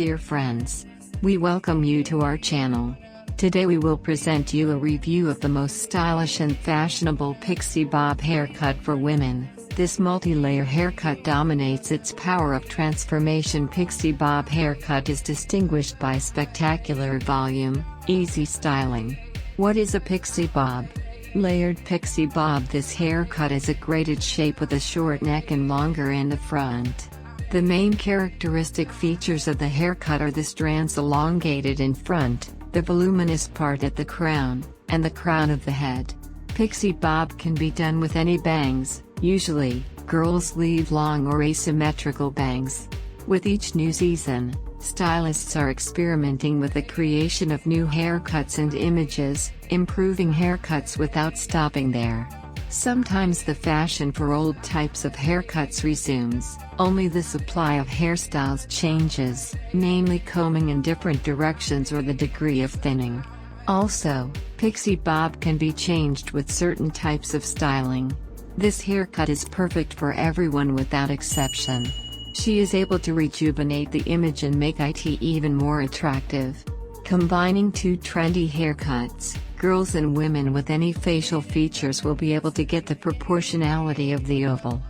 dear friends. We welcome you to our channel. Today we will present you a review of the most stylish and fashionable pixie bob haircut for women. This multi-layer haircut dominates its power of transformation. Pixie bob haircut is distinguished by spectacular volume, easy styling. What is a pixie bob? Layered pixie bob. This haircut is a braided shape with a short neck and longer in the front. The main characteristic features of the haircut are the strands elongated in front, the voluminous part at the crown, and the crown of the head. Pixie bob can be done with any bangs. Usually, girls leave long or asymmetrical bangs. With each new season, stylists are experimenting with the creation of new haircuts and images, improving haircuts without stopping there. Sometimes the fashion for old types of haircuts resumes, only the supply of hairstyles changes, namely combing in different directions or the degree of thinning. Also, pixie bob can be changed with certain types of styling. This haircut is perfect for everyone without exception. She is able to rejuvenate the image and make it even more attractive. Combining two trendy haircuts, girls and women with any facial features will be able to get the proportionality of the oval.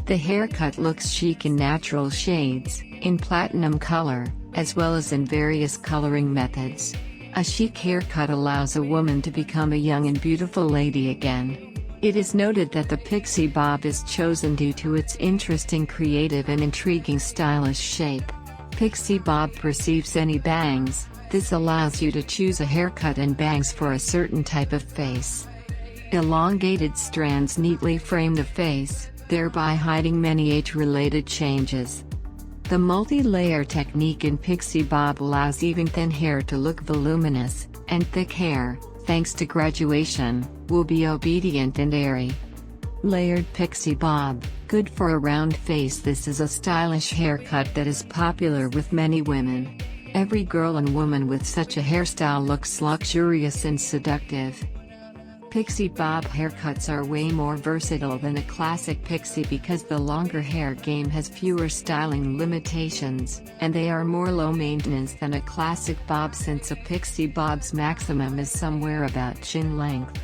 The haircut looks chic in natural shades, in platinum color, as well as in various coloring methods. A chic haircut allows a woman to become a young and beautiful lady again. It is noted that the pixie bob is chosen due to its interesting, creative and intriguing stylish shape. Pixie bob perceives any bangs. This allows you to choose a haircut and bangs for a certain type of face. Elongated strands neatly frame the face, thereby hiding many age-related changes. The multi-layer technique in pixie bob allows even thin hair to look voluminous, and thick hair, thanks to graduation, will be obedient and airy. Layered pixie bob, good for a round face. This is a stylish haircut that is popular with many women. Every girl and woman with such a hairstyle looks luxurious and seductive. Pixie bob haircuts are way more versatile than a classic pixie because the longer hair game has fewer styling limitations, and they are more low maintenance than a classic bob since a pixie bob's maximum is somewhere about chin length.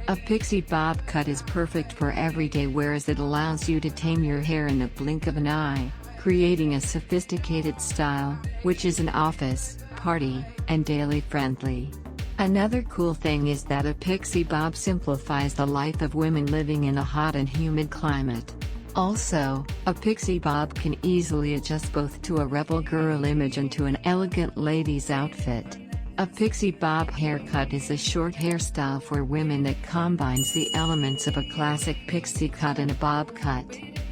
A pixie bob cut is perfect for everyday wear as it allows you to tame your hair in the blink of an eye, creating a sophisticated style, which is an office, party, and daily friendly. Another cool thing is that a pixie bob simplifies the life of women living in a hot and humid climate. Also, a pixie bob can easily adjust both to a rebel girl image and to an elegant lady's outfit. A pixie bob haircut is a short hairstyle for women that combines the elements of a classic pixie cut and a bob cut.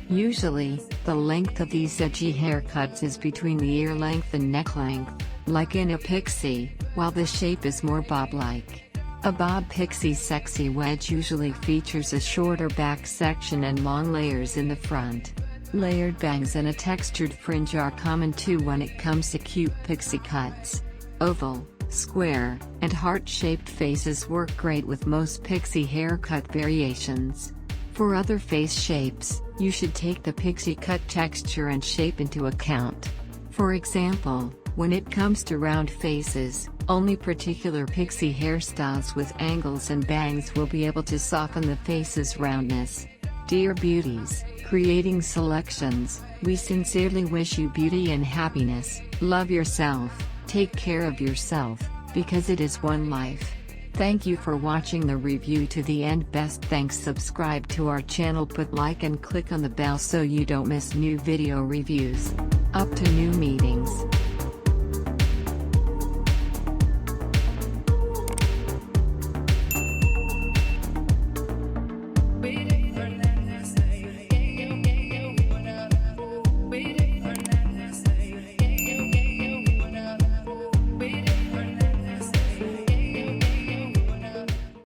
Usually, the length of these edgy haircuts is between the ear length and neck length, like in a pixie, while the shape is more bob-like. A bob pixie sexy wedge usually features a shorter back section and long layers in the front. Layered bangs and a textured fringe are common too when it comes to cute pixie cuts. Oval, square, and heart-shaped faces work great with most pixie haircut variations. For other face shapes, you should take the pixie cut texture and shape into account. For example, when it comes to round faces, only particular pixie hairstyles with angles and bangs will be able to soften the face's roundness. Dear beauties, creating selections, we sincerely wish you beauty and happiness. Love yourself, take care of yourself, because it is one life. Thank you for watching the review to the end. Best thanks. Subscribe to our channel, put like and click on the bell so you don't miss new video reviews. Up to new meetings.